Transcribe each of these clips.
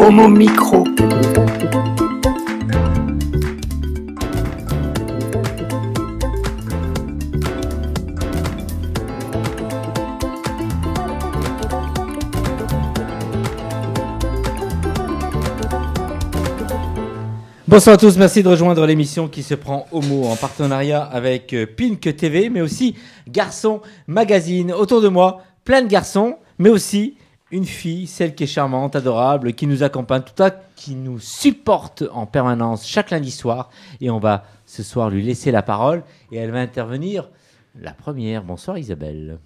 Homo Micro. Bonsoir à tous, merci de rejoindre l'émission qui se prend Homo en partenariat avec Pink TV, mais aussi Garçon Magazine. Autour de moi, plein de garçons, mais aussi une fille, celle qui est charmante, adorable, qui nous accompagne, tout ça, qui nous supporte en permanence chaque lundi soir. Et on va ce soir lui laisser la parole et elle va intervenir la première. Bonsoir Isabelle.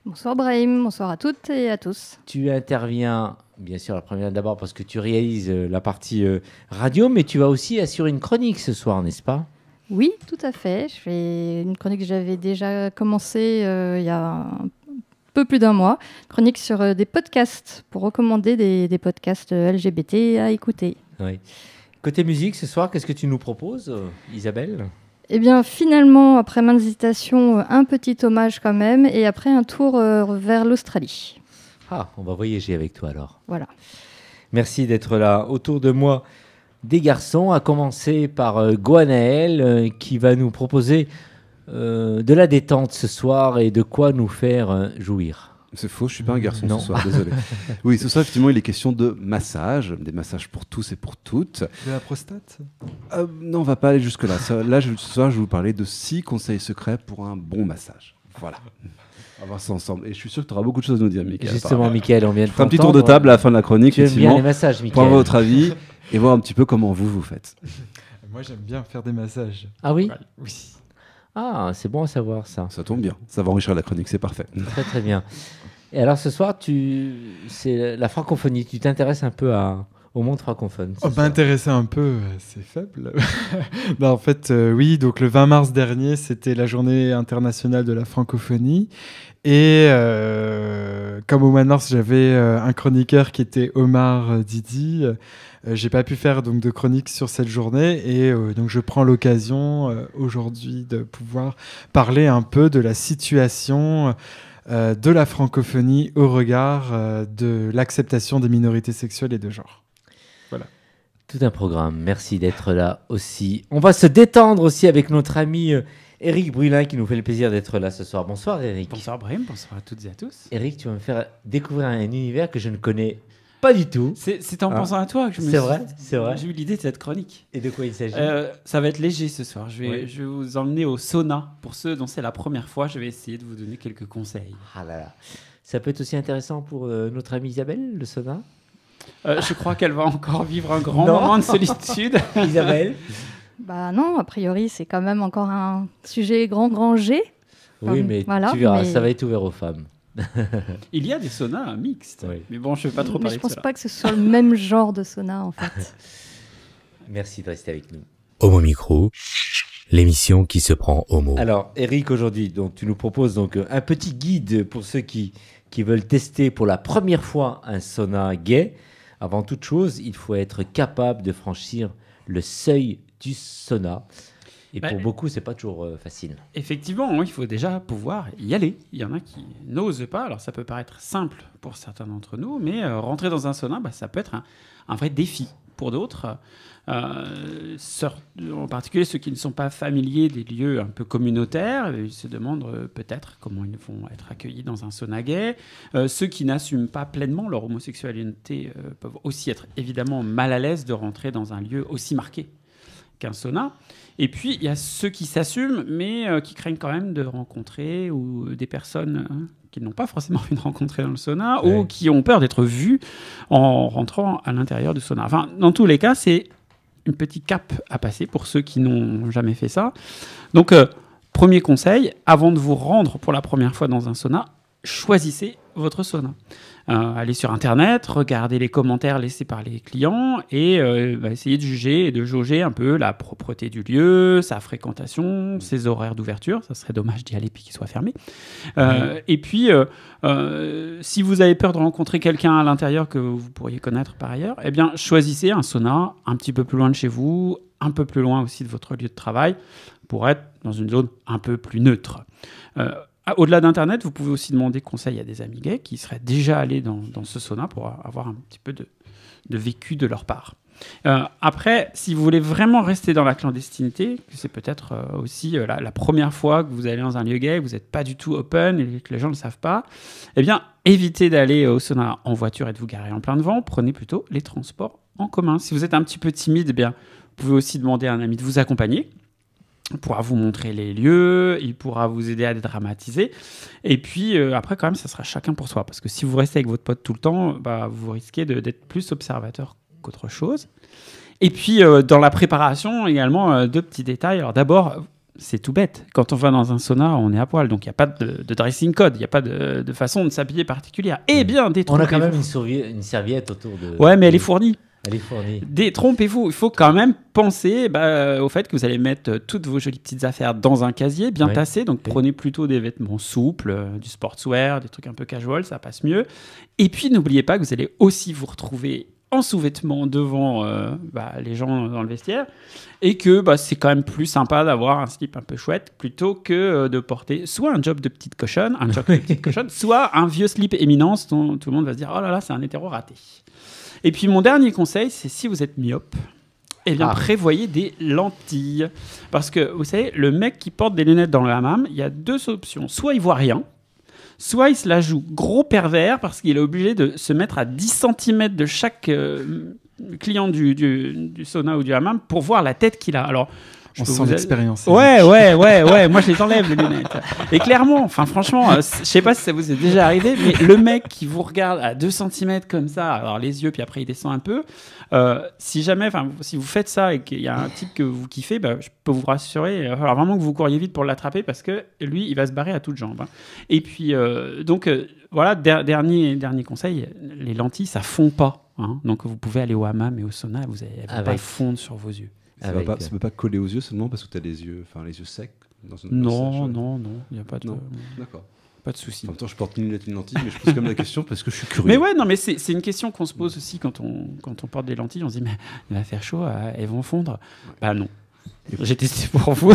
Bonsoir Brahim, bonsoir à toutes et à tous. Tu interviens, bien sûr, la première d'abord parce que tu réalises la partie radio, mais tu vas aussi assurer une chronique ce soir, n'est-ce pas ? Oui, tout à fait. Je fais une chronique que j'avais déjà commencée il y a un peu plus d'un mois. Chronique sur des podcasts, pour recommander des podcasts LGBT à écouter. Oui. Côté musique, ce soir, qu'est-ce que tu nous proposes, Isabelle ? Eh bien, finalement, après maintes hésitations, un petit hommage quand même, et après un tour vers l'Australie. Ah, on va voyager avec toi alors. Voilà. Merci d'être là. Autour de moi, des garçons, à commencer par Gwenaël, qui va nous proposer de la détente ce soir et de quoi nous faire jouir. C'est faux, je suis pas un garçon Non. ce soir, désolé. Oui, ce soir, effectivement, il est question de massage, des massages pour tous et pour toutes. De la prostate ? Non, on va pas aller jusque-là. Là, ce soir, je vais vous parler de 6 conseils secrets pour un bon massage. Voilà. On va voir ça ensemble. Et je suis sûr que tu auras beaucoup de choses à nous dire, Mickaël. Justement, Mickaël, on vient de faire un petit tour de table à la fin de la chronique, Tu aimes bien effectivement, les massages, pour Mickaël. avoir votre avis et voir un petit peu comment vous faites. Moi, j'aime bien faire des massages. Ah oui ? Oui. Ah, c'est bon à savoir ça. Ça tombe bien. Ça va enrichir la chronique, c'est parfait. Très très bien. Et alors ce soir, c'est la francophonie. Tu t'intéresses un peu au monde francophone. M'intéresser un peu, c'est faible. Non, en fait, oui, donc le 20 mars dernier, c'était la journée internationale de la francophonie. Et comme au mois de mars, j'avais un chroniqueur qui était Omar Didi. J'ai pas pu faire donc de chronique sur cette journée et donc je prends l'occasion aujourd'hui de pouvoir parler un peu de la situation de la francophonie au regard de l'acceptation des minorités sexuelles et de genre. Voilà. Tout un programme. Merci d'être là aussi. On va se détendre aussi avec notre ami Éric Brulin qui nous fait le plaisir d'être là ce soir. Bonsoir Éric. Bonsoir Brahim, bonsoir à toutes et à tous. Éric, tu vas me faire découvrir un univers que je ne connais pas du tout. C'est en pensant à toi que C'est vrai. j'ai eu l'idée de cette chronique. Et de quoi il s'agit ? Ça va être léger ce soir. Je vais Oui. vous emmener au sauna. Pour ceux dont c'est la première fois, je vais essayer de vous donner quelques conseils. Ah là là. Ça peut être aussi intéressant pour notre amie Isabelle, le sauna. Je crois qu'elle va encore vivre un grand Non. moment de solitude. Isabelle ? Bah non, a priori, c'est quand même encore un sujet grand G. Oui, mais Voilà, tu verras, mais- ça va être ouvert aux femmes. Il y a des saunas mixtes. Oui. Mais bon, je ne vais pas trop Mais parler je de pense cela. pas que ce soit le même genre de sauna, en fait. Merci de rester avec nous. Homo Micro, l'émission qui se prend homo. Alors, Eric, aujourd'hui, donc, tu nous proposes donc, un petit guide pour ceux qui veulent tester pour la première fois un sauna gay. Avant toute chose, il faut être capable de franchir le seuil du sauna. Et pour beaucoup, c'est pas toujours facile. Effectivement, il faut déjà pouvoir y aller. Il y en a qui n'osent pas. Alors, ça peut paraître simple pour certains d'entre nous, mais rentrer dans un sauna, ça peut être un vrai défi pour d'autres. En particulier ceux qui ne sont pas familiers des lieux un peu communautaires, ils se demandent peut-être comment ils vont être accueillis dans un sauna gay. Ceux qui n'assument pas pleinement leur homosexualité peuvent aussi être évidemment mal à l'aise de rentrer dans un lieu aussi marqué qu'un sauna. Et puis, il y a ceux qui s'assument, mais qui craignent quand même de rencontrer ou des personnes qu'ils n'ont pas forcément envie de rencontrer dans le sauna, Ouais. ou qui ont peur d'être vus en rentrant à l'intérieur du sauna. Enfin, dans tous les cas, c'est une petite cape à passer pour ceux qui n'ont jamais fait ça. Donc, premier conseil, avant de vous rendre pour la première fois dans un sauna, choisissez votre sauna. Allez sur Internet, regardez les commentaires laissés par les clients et essayez de juger et de jauger un peu la propreté du lieu, sa fréquentation, ses horaires d'ouverture. Ça serait dommage d'y aller puis qu'il soit fermé. Et puis, si vous avez peur de rencontrer quelqu'un à l'intérieur que vous pourriez connaître par ailleurs, eh bien, choisissez un sauna un petit peu plus loin de chez vous, un peu plus loin aussi de votre lieu de travail, pour être dans une zone un peu plus neutre. Au-delà d'Internet, vous pouvez aussi demander conseil à des amis gays qui seraient déjà allés dans ce sauna pour avoir un petit peu de vécu de leur part. Après, si vous voulez vraiment rester dans la clandestinité, c'est peut-être aussi la première fois que vous allez dans un lieu gay, vous n'êtes pas du tout open et que les gens ne le savent pas, eh bien, évitez d'aller au sauna en voiture et de vous garer en plein devant. Prenez plutôt les transports en commun. Si vous êtes un petit peu timide, eh bien, vous pouvez aussi demander à un ami de vous accompagner. Il pourra vous montrer les lieux, il pourra vous aider à dédramatiser. Et puis, après, quand même, ça sera chacun pour soi. Parce que si vous restez avec votre pote tout le temps, bah, vous risquez d'être plus observateur qu'autre chose. Et puis, dans la préparation, également, 2 petits détails. Alors d'abord, c'est tout bête. Quand on va dans un sauna, on est à poil. Donc, il n'y a pas de dressing code. Il n'y a pas de façon de s'habiller particulière. Eh bien, On a quand même une serviette autour de... Ouais, mais elle est fournie. Elle est fournie. Détrompez-vous, il faut quand même penser au fait que vous allez mettre toutes vos jolies petites affaires dans un casier bien tassé. Donc prenez plutôt des vêtements souples, du sportswear, des trucs un peu casual, ça passe mieux. Et puis n'oubliez pas que vous allez aussi vous retrouver en sous-vêtements devant les gens dans le vestiaire et que c'est quand même plus sympa d'avoir un slip un peu chouette plutôt que de porter soit un job de petite cochonne, soit un vieux slip éminence dont tout le monde va se dire « Oh là là, c'est un hétéro raté ». Et puis mon dernier conseil, c'est si vous êtes myope, eh bien prévoyez des lentilles. Parce que vous savez, le mec qui porte des lunettes dans le hammam, il y a 2 options. Soit il voit rien, soit il se la joue gros pervers parce qu'il est obligé de se mettre à 10 cm de chaque client du sauna ou du hammam pour voir la tête qu'il a. Alors, on sent l'expérience. Ouais. Moi, je les enlève, les lunettes. Et clairement, franchement, je sais pas si ça vous est déjà arrivé, mais le mec qui vous regarde à 2 cm comme ça, alors les yeux, puis après il descend un peu, si vous faites ça et qu'il y a un type que vous kiffez, je peux vous rassurer, il va falloir vraiment que vous couriez vite pour l'attraper parce que lui, il va se barrer à toutes jambes. Et puis, voilà, dernier conseil, les lentilles, ça fond pas. Donc, vous pouvez aller au hammam et au sauna, elles ne vont pas fondre sur vos yeux. Ça ne peut pas coller aux yeux seulement parce que tu as les yeux secs dans une Non, il n'y a pas de... D'accord. Pas de souci. En même temps, je porte ni lunettes ni lentilles, mais je pose quand même la question parce que je suis curieux. Mais ouais, non, mais c'est une question qu'on se pose aussi quand on porte des lentilles. On se dit, mais il va faire chaud, elles vont fondre. Bah non. J'ai testé pour vous.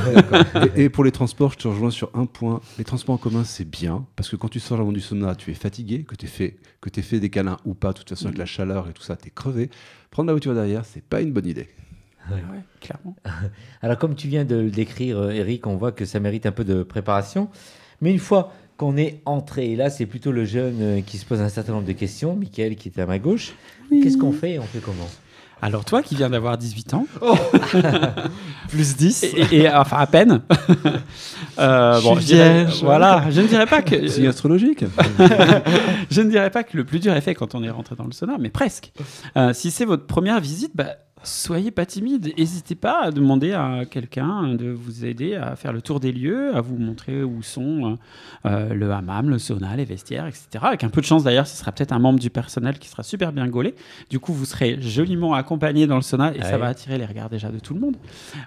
Et pour les transports, je te rejoins sur un point. Les transports en commun, c'est bien parce que quand tu sors avant du sauna, tu es fatigué, que tu aies fait des câlins ou pas, de toute façon, avec la chaleur et tout ça, tu es crevé. Prendre la voiture derrière, c'est pas une bonne idée. Ouais, clairement. Alors, comme tu viens de le décrire, Eric, on voit que ça mérite un peu de préparation. Mais une fois qu'on est entré, et là, c'est plutôt le jeune qui se pose un certain nombre de questions, Mickaël qui est à ma gauche. Oui. Qu'est-ce qu'on fait et on fait comment ? Alors toi qui viens d'avoir 18 ans, plus 10, et enfin à peine. Je ne dirais pas que c'est astrologique. Je ne dirais pas que le plus dur est fait quand on est rentré dans le sauna, mais presque. Si c'est votre première visite, soyez pas timide. N'hésitez pas à demander à quelqu'un de vous aider à faire le tour des lieux, à vous montrer où sont le hammam, le sauna, les vestiaires, etc. Avec un peu de chance d'ailleurs, ce sera peut-être un membre du personnel qui sera super bien gaulé. Du coup, vous serez joliment accompagné dans le sauna et ça va attirer les regards déjà de tout le monde.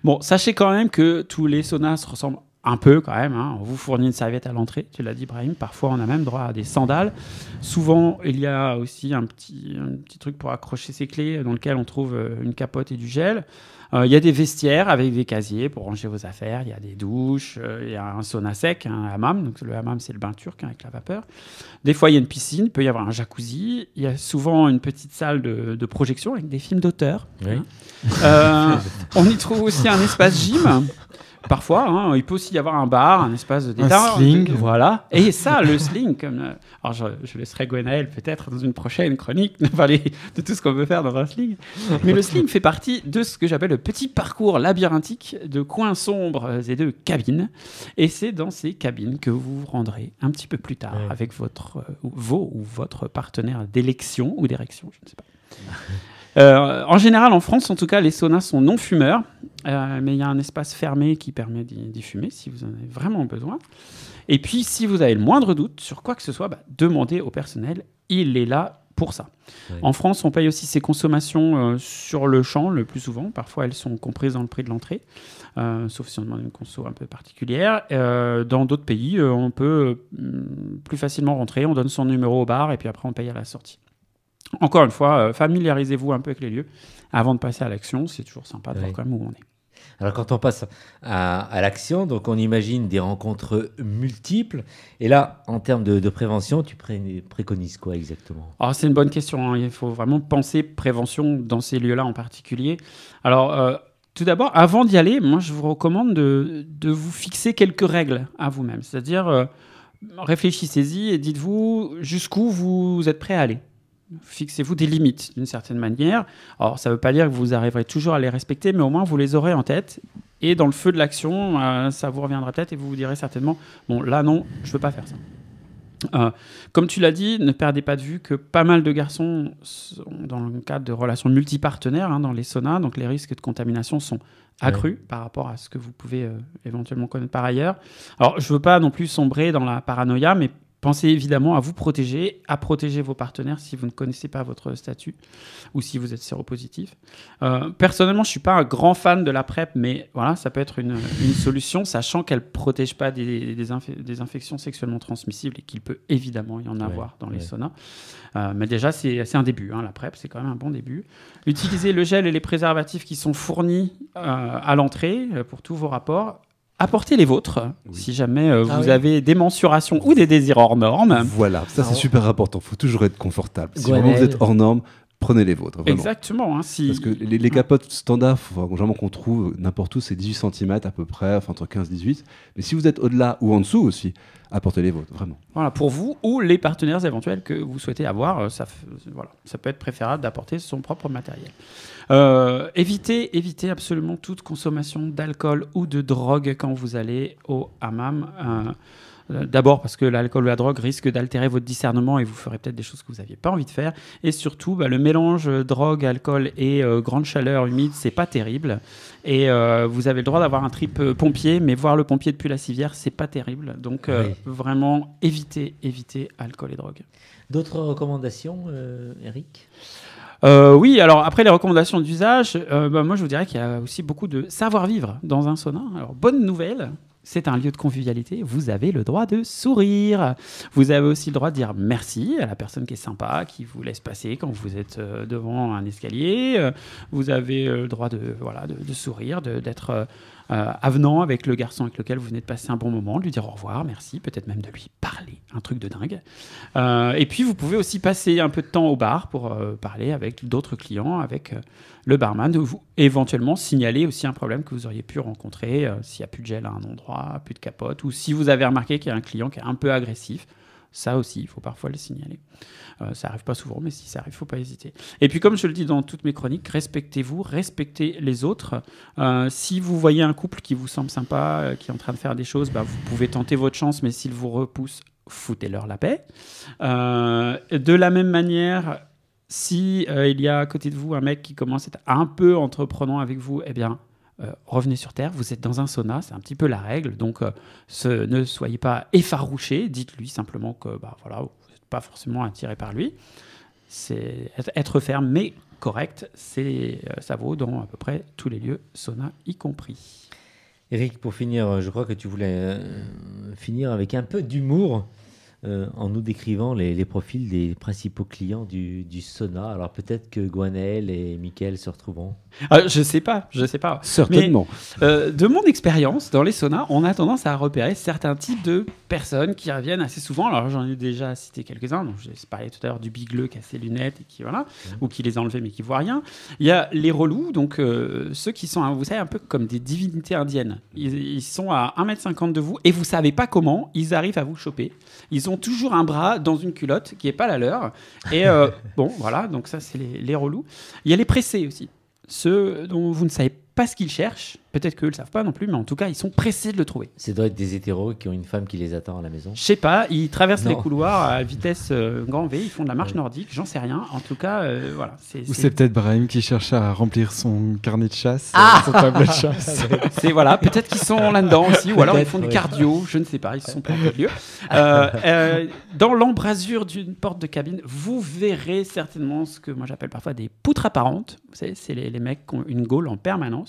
Bon, sachez quand même que tous les saunas se ressemblent un peu quand même. On vous fournit une serviette à l'entrée, tu l'as dit Brahim. Parfois, on a même droit à des sandales. Souvent, il y a aussi un petit truc pour accrocher ses clés dans lequel on trouve une capote et du gel. Il y a des vestiaires avec des casiers pour ranger vos affaires. Il y a des douches. Il y a un sauna sec, un hammam. Donc, le hammam, c'est le bain turc avec la vapeur. Des fois, il y a une piscine. Il peut y avoir un jacuzzi. Il y a souvent une petite salle de projection avec des films d'auteur. Oui. On y trouve aussi un espace gym. Parfois, il peut aussi y avoir un bar, un espace de détente. Un sling. Voilà. Et ça, le sling, alors je laisserai Gwenaël peut-être dans une prochaine chronique nous parler de tout ce qu'on peut faire dans un sling. Mais le sling fait partie de ce que j'appelle le petit parcours labyrinthique de coins sombres et de cabines. Et c'est dans ces cabines que vous vous rendrez un petit peu plus tard avec votre partenaire d'élection ou d'érection, je ne sais pas. En général, en France, en tout cas, les saunas sont non-fumeurs, mais il y a un espace fermé qui permet d'y fumer si vous en avez vraiment besoin. Et puis, si vous avez le moindre doute sur quoi que ce soit, demandez au personnel, il est là pour ça. Oui. En France, on paye aussi ses consommations sur le champ, le plus souvent. Parfois, elles sont comprises dans le prix de l'entrée, sauf si on demande une conso un peu particulière. Dans d'autres pays, on peut plus facilement rentrer, on donne son numéro au bar et puis après, on paye à la sortie. Encore une fois, familiarisez-vous un peu avec les lieux avant de passer à l'action. C'est toujours sympa de voir quand même où on est. Alors quand on passe à l'action, donc on imagine des rencontres multiples. Et là, en termes de prévention, tu préconises quoi exactement? Alors, c'est une bonne question, hein. Il faut vraiment penser prévention dans ces lieux-là en particulier. Alors, tout d'abord, avant d'y aller, moi, je vous recommande de vous fixer quelques règles à vous-même. C'est-à-dire, réfléchissez-y et dites-vous jusqu'où vous êtes prêt à aller. Fixez-vous des limites d'une certaine manière. Alors, ça ne veut pas dire que vous arriverez toujours à les respecter, mais au moins vous les aurez en tête. Et dans le feu de l'action, ça vous reviendra peut-être et vous vous direz certainement « Bon, là, non, je ne veux pas faire ça ». Comme tu l'as dit, ne perdez pas de vue que pas mal de garçons sont dans le cadre de relations multipartenaires dans les saunas, donc les risques de contamination sont accrus par rapport à ce que vous pouvez éventuellement connaître par ailleurs. Alors, je ne veux pas non plus sombrer dans la paranoïa, mais pensez évidemment à vous protéger, à protéger vos partenaires si vous ne connaissez pas votre statut ou si vous êtes séropositif. Personnellement, je ne suis pas un grand fan de la PrEP, mais voilà, ça peut être une solution, sachant qu'elle ne protège pas des infections sexuellement transmissibles et qu'il peut évidemment y en avoir dans les saunas. Mais déjà, c'est un début. La PrEP, c'est quand même un bon début. Utilisez le gel et les préservatifs qui sont fournis à l'entrée pour tous vos rapports. Apportez les vôtres, si jamais vous avez des mensurations ou des désirs hors normes. Voilà, ça c'est super important. Il faut toujours être confortable. Si vraiment vous êtes hors normes, prenez les vôtres. Vraiment. Exactement. Parce que les capotes standards, généralement qu'on trouve n'importe où, c'est 18 cm à peu près, enfin entre 15 et 18. Mais si vous êtes au-delà ou en dessous aussi, apportez les vôtres, vraiment. Voilà, pour vous ou les partenaires éventuels que vous souhaitez avoir, ça peut être préférable d'apporter son propre matériel. Évitez absolument toute consommation d'alcool ou de drogue quand vous allez au hammam. D'abord parce que l'alcool ou la drogue risque d'altérer votre discernement et vous ferez peut-être des choses que vous n'aviez pas envie de faire. Et surtout, le mélange drogue, alcool et grande chaleur humide, c'est pas terrible. Et vous avez le droit d'avoir un trip pompier, mais voir le pompier depuis la civière, c'est pas terrible. Donc vraiment, évitez alcool et drogue. D'autres recommandations, Eric ? Oui, alors après les recommandations d'usage, moi je vous dirais qu'il y a aussi beaucoup de savoir-vivre dans un sauna. Alors bonne nouvelle, c'est un lieu de convivialité, vous avez le droit de sourire. Vous avez aussi le droit de dire merci à la personne qui est sympa, qui vous laisse passer quand vous êtes devant un escalier. Vous avez le droit de sourire, d'être avenant avec le garçon avec lequel vous venez de passer un bon moment, de lui dire au revoir, merci, peut-être même de lui parler, un truc de dingue. Et puis vous pouvez aussi passer un peu de temps au bar pour parler avec d'autres clients, avec le barman, ou éventuellement signaler aussi un problème que vous auriez pu rencontrer s'il n'y a plus de gel à un endroit, plus de capote, ou si vous avez remarqué qu'il y a un client qui est un peu agressif. Ça aussi, il faut parfois le signaler. Ça n'arrive pas souvent, mais si ça arrive, il ne faut pas hésiter. Et puis, comme je le dis dans toutes mes chroniques, respectez-vous, respectez les autres. Si vous voyez un couple qui vous semble sympa, qui est en train de faire des choses, vous pouvez tenter votre chance, mais s'il vous repousse, foutez-leur la paix. De la même manière, si il y a à côté de vous un mec qui commence à être un peu entreprenant avec vous, eh bien, revenez sur Terre, vous êtes dans un sauna, c'est un petit peu la règle, donc ne soyez pas effarouchés, dites-lui simplement que vous n'êtes pas forcément attiré par lui. C'est être ferme mais correct, ça vaut dans à peu près tous les lieux, sauna y compris. Eric, pour finir, je crois que tu voulais finir avec un peu d'humour en nous décrivant les profils des principaux clients du sauna. Alors peut-être que Gwenaël et Mickaël se retrouveront. Je sais pas. Certainement. Mais, de mon expérience, dans les saunas, on a tendance à repérer certains types de personnes qui reviennent assez souvent. Alors j'en ai déjà cité quelques-uns. Donc, j'ai parlé tout à l'heure du bigleux qui a ses lunettes et qui ou qui les a enlevées mais qui voit rien. Il y a les relous, donc ceux qui sont, vous savez, un peu comme des divinités indiennes. Ils sont à 1m50 de vous et vous savez pas comment ils arrivent à vous choper. Ils ont toujours un bras dans une culotte qui n'est pas la leur. Et donc ça, c'est les relous. Il y a les pressés aussi. Ceux dont vous ne savez pas ce qu'ils cherchent, peut-être qu'eux ne le savent pas non plus, mais en tout cas, ils sont pressés de le trouver. Ça doit être des hétéros qui ont une femme qui les attend à la maison. Je sais pas, ils traversent les couloirs à vitesse grand V, ils font de la marche nordique, j'en sais rien. En tout cas, voilà. C'est peut-être Brahim qui cherche à remplir son carnet de chasse, son tableau de chasse. Peut-être qu'ils sont là-dedans aussi, ou alors ils font du cardio, je ne sais pas, ils se sont pas en lieu. Dans l'embrasure d'une porte de cabine, vous verrez certainement ce que moi j'appelle parfois des poutres apparentes. Vous savez, c'est les mecs qui ont une gaule en permanence.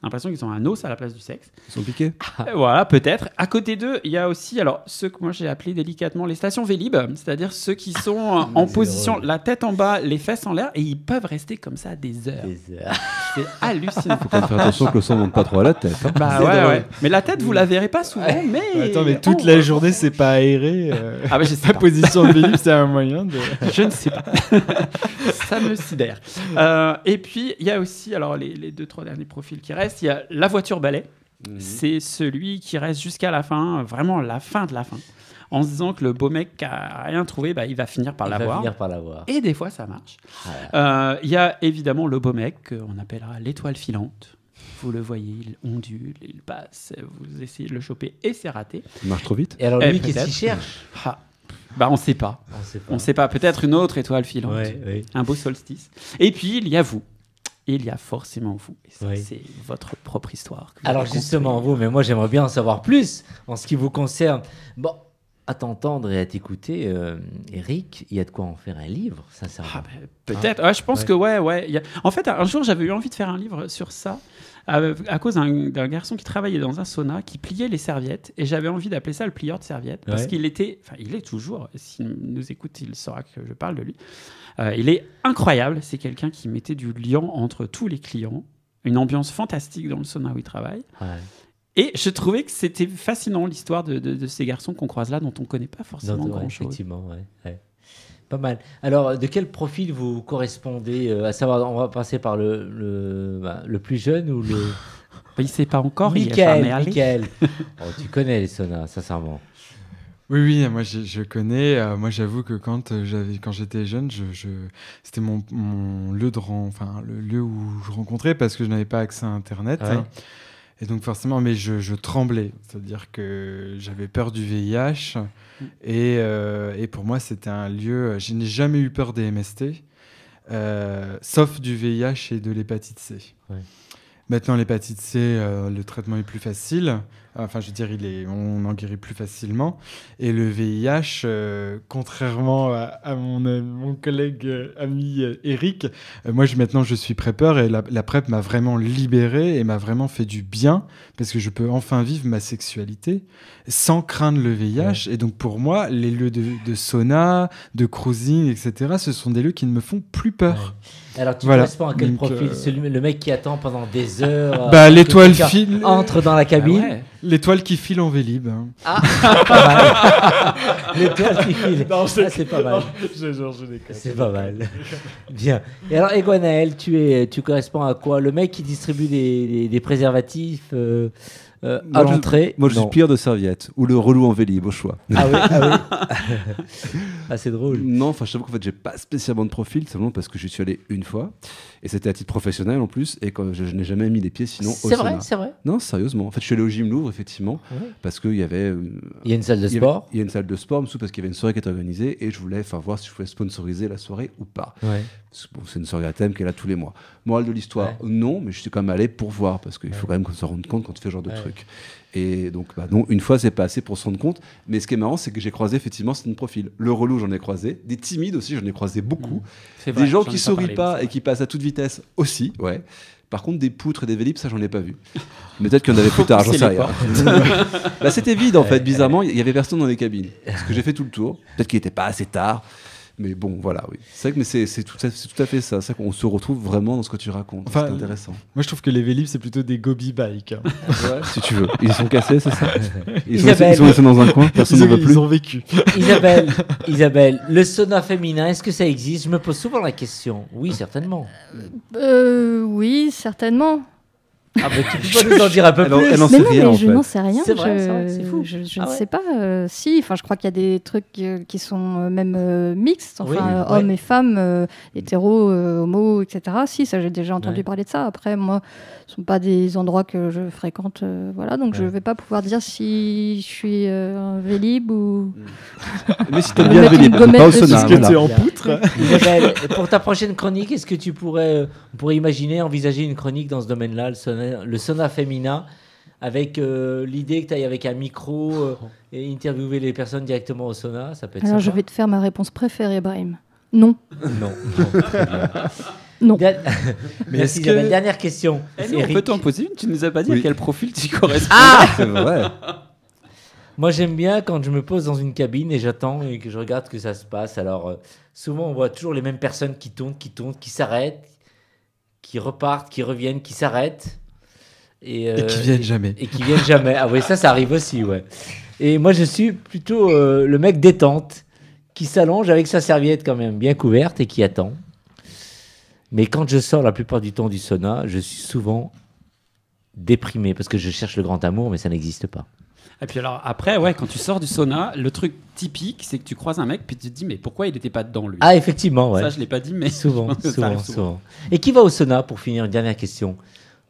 L'impression qu'ils ont un os à la place du sexe. Ils sont piqués. Voilà, peut-être. À côté d'eux, il y a aussi, ceux que moi j'ai appelés délicatement les stations Vélib, c'est-à-dire ceux qui sont en position, la tête en bas, les fesses en l'air, et ils peuvent rester comme ça des heures. C'est hallucinant. Faut quand même faire attention que le son ne monte pas trop à la tête. Hein. Bah C'est ouais, drôle. ouais. Mais la tête, vous la verrez pas souvent, mais... Attends, mais toute la journée, c'est pas aéré. Ah bah je sais La pas. position de Vélib, c'est un moyen de. Je ne sais pas. Ça me sidère. Et puis, il y a aussi, alors les 2-3 derniers profils qui restent, il y a la voiture balai. C'est celui qui reste jusqu'à la fin, vraiment la fin de la fin, en se disant que le beau mec qui a rien trouvé, bah, il va finir par Il va l'avoir. finir par l'avoir. Et des fois, ça marche. Voilà. Il y a évidemment le beau mec qu'on appellera l'étoile filante. Vous le voyez, il ondule, il passe, vous essayez de le choper et c'est raté. Il marche trop vite. Et alors, Eh, lui, qu'est-ce peut-être. qu'il cherche? Ah. Bah, on sait pas. On sait pas. On sait pas. Peut-être une autre étoile filante. Ouais. Un beau solstice. Et puis, il y a vous. Il y a forcément vous. Et ça, Oui. c'est votre propre histoire. que vous Alors allez justement, construire. vous, mais moi j'aimerais bien en savoir plus en ce qui vous concerne. Bon, à t'entendre et à t'écouter, Eric, il y a de quoi en faire un livre, sincèrement. Ah, bah, peut-être. Ouais, je pense Ouais. que ouais. En fait, un jour, j'avais eu envie de faire un livre sur ça. À cause d'un garçon qui travaillait dans un sauna, qui pliait les serviettes, et j'avais envie d'appeler ça le plieur de serviettes, parce Ouais. qu'il était, enfin il est toujours, s'il nous écoute, il saura que je parle de lui. Il est incroyable, c'est quelqu'un qui mettait du lien entre tous les clients, une ambiance fantastique dans le sauna où il travaille, Ouais. et je trouvais que c'était fascinant l'histoire de ces garçons qu'on croise là, dont on ne connaît pas forcément Ouais, grand-chose. effectivement, ouais. Pas mal. Alors, de quel profil vous correspondez à savoir, on va passer par le plus jeune ou le... Il ne sait pas encore, il est jamais allé. Michael. Oh, tu connais les saunas, sincèrement. Oui, moi je connais. Moi j'avoue que quand j'étais jeune, c'était mon lieu le lieu où je rencontrais parce que je n'avais pas accès à Internet. Ouais. Et donc forcément, mais je tremblais. C'est-à-dire que j'avais peur du VIH. Et pour moi, c'était un lieu... Je n'ai jamais eu peur des MST, sauf du VIH et de l'hépatite C. Ouais. Maintenant, l'hépatite C, le traitement est plus facile. Enfin, je veux dire, on en guérit plus facilement. Et le VIH, contrairement à mon collègue ami Eric, maintenant, je suis prépeur et la PrEP m'a vraiment libéré et m'a vraiment fait du bien parce que je peux enfin vivre ma sexualité sans craindre le VIH. Ouais. Et donc, pour moi, les lieux de sauna, de cruising, etc., ce sont des lieux qui ne me font plus peur. Ouais. Alors, tu voilà. corresponds à quel donc, profil le mec qui attend pendant des heures l'étoile file. Entre dans la cabine. Ah ouais. L'étoile qui file en Vélib. Hein. Ah, pas mal. L'étoile qui file. Non, c'est pas mal. C'est pas mal. Bien. Et alors, Egwenaël, tu corresponds à quoi? Le mec qui distribue des préservatifs à l'entrée? Moi, je suis plieur de serviettes ou le relou en Vélib, au choix. Ah oui. Ah, c'est drôle. Non, enfin, je t'avoue qu'en fait, j'ai pas spécialement de profil, simplement parce que j'y suis allé une fois. Et c'était à titre professionnel en plus. Et quand je n'ai jamais mis les pieds sinon au sauna. C'est vrai. Non, sérieusement. En fait, je suis allé au gym Louvre, effectivement, parce qu'il y avait. Il y a une salle de sport. Il y a une salle de sport, surtout parce qu'il y avait une soirée qui était organisée et je voulais voir si je pouvais sponsoriser la soirée ou pas. Ouais. Bon, c'est une soirée à thème qui est là tous les mois. Morale de l'histoire, non, mais je suis quand même allé pour voir parce qu'il faut quand même qu'on se rende compte quand tu fais ce genre de truc. Et donc, non, une fois, c'est pas assez pour se rendre compte. Mais ce qui est marrant, c'est que j'ai croisé effectivement certains profils. Le relou, j'en ai croisé. Des timides aussi, j'en ai croisé beaucoup. C'est vrai, des gens j'en ai qui pas sourient parlé, pas mais et qui passent à toute vitesse aussi, ouais. Par contre, des poutres et des vélib, ça, j'en ai pas vu. Mais peut-être qu'il y en avait plus tard, j'en sais rien. Bah, c'était vide, en fait. Bizarrement, il y avait personne dans les cabines. Parce que j'ai fait tout le tour. Peut-être qu'il n'était pas assez tard. Mais bon, voilà, oui. C'est vrai que c'est tout à fait ça. C'est qu'on se retrouve vraiment dans ce que tu racontes. Enfin, c'est intéressant. Moi, je trouve que les Vélib, c'est plutôt des gobi bikes. Hein. Ouais, si tu veux. Ils sont cassés, c'est ça? Ils Isabelle. sont laissés dans un coin, personne ne veut plus. Ils ont vécu. Isabelle, le sauna féminin, est-ce que ça existe? Je me pose souvent la question. Oui, certainement. Oui, certainement. Ah bah, tu peux pas nous en dire un peu plus? Elle en Mais sait non, rien, mais en je fait. n'en sais rien. C'est vrai, c'est fou. Je Ah ne ouais. sais pas. Si, enfin, je crois qu'il y a des trucs qui sont même mixtes, enfin, Oui, hommes et femmes, hétéros, homos, etc. Si, ça, j'ai déjà entendu parler de ça. Après, moi, ce ne sont pas des endroits que je fréquente, voilà, donc je ne vais pas pouvoir dire si je suis un Vélib ou... Mais si t'aimes Me bien le mettre une Vélib, gommette pas au dessus. sauna. Est-ce que tu es Voilà. en poutre? Isabelle, pour ta prochaine chronique, est-ce que on pourrait imaginer, envisager une chronique dans ce domaine-là, le sauna féminin, avec l'idée que tu ailles avec un micro et interviewer les personnes directement au sauna? Ça peut être Alors, je sympa. vais te faire ma réponse préférée, Brahim. Non. Non. Non. Mais Mais est-ce Isabelle, que- dernière question. Eh, nous, on Eric. peut t'en poser une. Tu nous as pas dit Oui. à quel profil tu corresponds. Ah, C'est vrai. moi, j'aime bien quand je me pose dans une cabine et j'attends et que je regarde que ça se passe. Alors, souvent, on voit toujours les mêmes personnes qui tournent, qui s'arrêtent, qui repartent, qui reviennent, qui s'arrêtent. Et qui viennent jamais. Et qui viennent jamais. Ah oui, ça arrive aussi, ouais. Et moi, je suis plutôt le mec détente qui s'allonge avec sa serviette quand même bien couverte et qui attend. Mais quand je sors la plupart du temps du sauna, je suis souvent déprimé parce que je cherche le grand amour, mais ça n'existe pas. Et puis alors après, ouais, quand tu sors du sauna, le truc typique, c'est que tu croises un mec puis tu te dis mais pourquoi il n'était pas dedans lui? Ah effectivement, ouais. Ça je l'ai pas dit, mais souvent, je pense que ça arrive souvent. Et qui va au sauna pour finir? Une dernière question.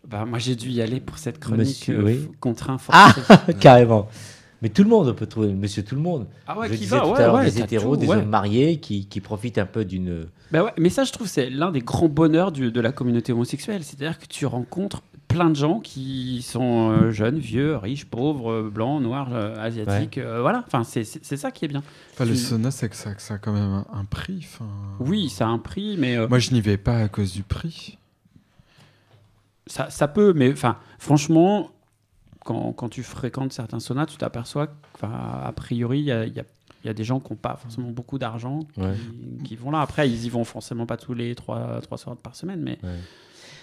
Bah, moi j'ai dû y aller pour cette chronique Monsieur, oui. contraint Ah, forcé. carrément. Mais tout le monde peut trouver Monsieur tout le monde. Ah ouais, Je qui disais va, tout ouais, à l'heure ouais, des t'as hétéros, tout, des ouais. hommes mariés qui profitent un peu d'une. Bah ouais, mais ça je trouve c'est l'un des grands bonheurs de la communauté homosexuelle, c'est-à-dire que tu rencontres plein de gens qui sont jeunes, vieux, riches, pauvres, blancs, noirs, asiatiques, voilà. Enfin c'est ça qui est bien. Enfin, le sauna, c'est que ça a quand même un prix. Enfin... Oui, ça a un prix, mais moi je n'y vais pas à cause du prix. Ça peut, mais enfin franchement, quand tu fréquentes certains saunas, tu t'aperçois qu'a priori il y a des gens qui n'ont pas forcément beaucoup d'argent qui vont là. Après, ils y vont forcément pas tous les 3 soirs par semaine, mais. Ouais.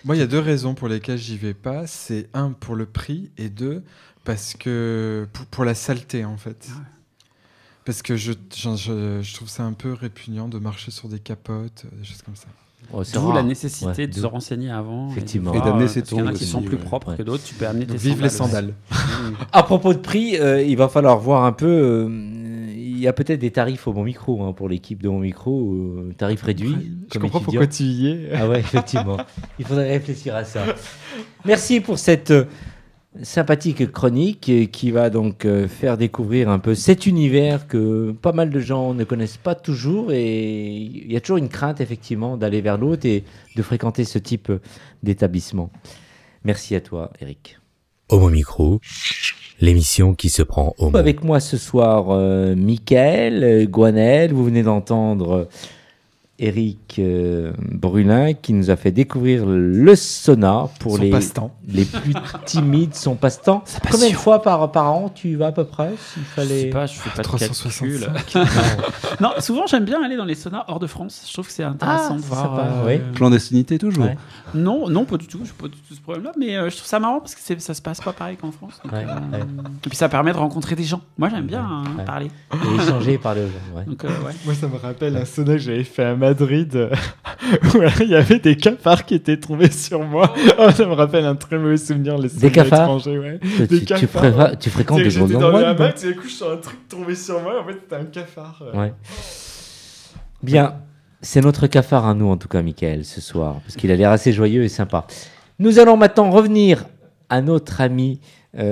Moi, il y a 2 raisons pour lesquelles j'y vais pas. C'est 1 pour le prix et 2 parce que pour la saleté en fait. Ouais. Parce que je trouve ça un peu répugnant de marcher sur des capotes, des choses comme ça. Oh, c'est D'où rare. la nécessité Ouais, de se renseigner avant. Effectivement. Et, de Et d'amener voir, ses parce qu'il y en a tongs qui sont aussi, plus ouais. propres Ouais. que d'autres. Tu peux amener tes Vive les sandales. sandales. À propos de prix, il va falloir voir un peu. Il y a peut-être des tarifs au Bon Micro pour l'équipe de Bon Micro, tarifs réduits. Je comme comprends étudiant. pourquoi tu y es. Ah ouais, effectivement. Il faudrait réfléchir à ça. Merci pour cette sympathique chronique qui va donc faire découvrir un peu cet univers que pas mal de gens ne connaissent pas toujours, et il y a toujours une crainte effectivement d'aller vers l'autre et de fréquenter ce type d'établissement. Merci à toi, Eric. Homo Micro, l'émission qui se prend au mot. Avec moi ce soir, Mickaël, Gwenaël, vous venez d'entendre Eric Brulin qui nous a fait découvrir le sauna pour Son les passe-temps. plus timides, son passe-temps. Combien de fois par an tu y vas à peu près s'il Je sais fallait... pas, je fais pas de 365. calcul. Non, souvent j'aime bien aller dans les saunas hors de France. Je trouve que c'est intéressant de voir. sympa, oui. Clandestinité toujours. Ouais. Non, pas du tout. Je pas du tout ce problème-là, mais je trouve ça marrant parce que ça se passe pas pareil qu'en France. Donc, Ouais, ouais. Et puis ça permet de rencontrer des gens. Moi j'aime bien Ouais. parler. Et échanger et parler aux gens. Ouais. Donc ouais. Moi, ça me rappelle un sauna que j'avais fait à Madrid où il y avait des cafards qui étaient tombés sur moi. Oh, ça me rappelle un très mauvais souvenir. Les saunas cafards étrangers, ouais. Tu, Des cafards. tu fréquentes des J'étais gros dans le endroits. hamac, tout d'un coup, je sens un truc tomber sur moi. En fait, c'était un cafard. Ouais. Bien, c'est notre cafard à nous en tout cas, Mickaël, ce soir, parce qu'il a l'air assez joyeux et sympa. Nous allons maintenant revenir à notre amie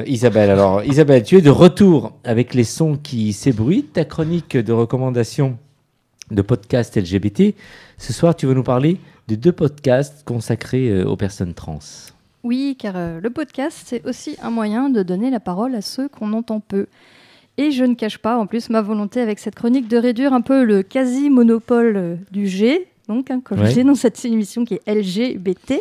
Isabelle. Alors Isabelle, tu es de retour avec les sons qui s'ébruitent, ta chronique de recommandation de podcasts LGBT. Ce soir, tu vas nous parler de 2 podcasts consacrés aux personnes trans. Oui, car le podcast, c'est aussi un moyen de donner la parole à ceux qu'on entend peu. Et je ne cache pas, en plus, ma volonté avec cette chronique de réduire un peu le quasi-monopole du G, donc, comme Ouais. je dis dans cette émission qui est LGBT.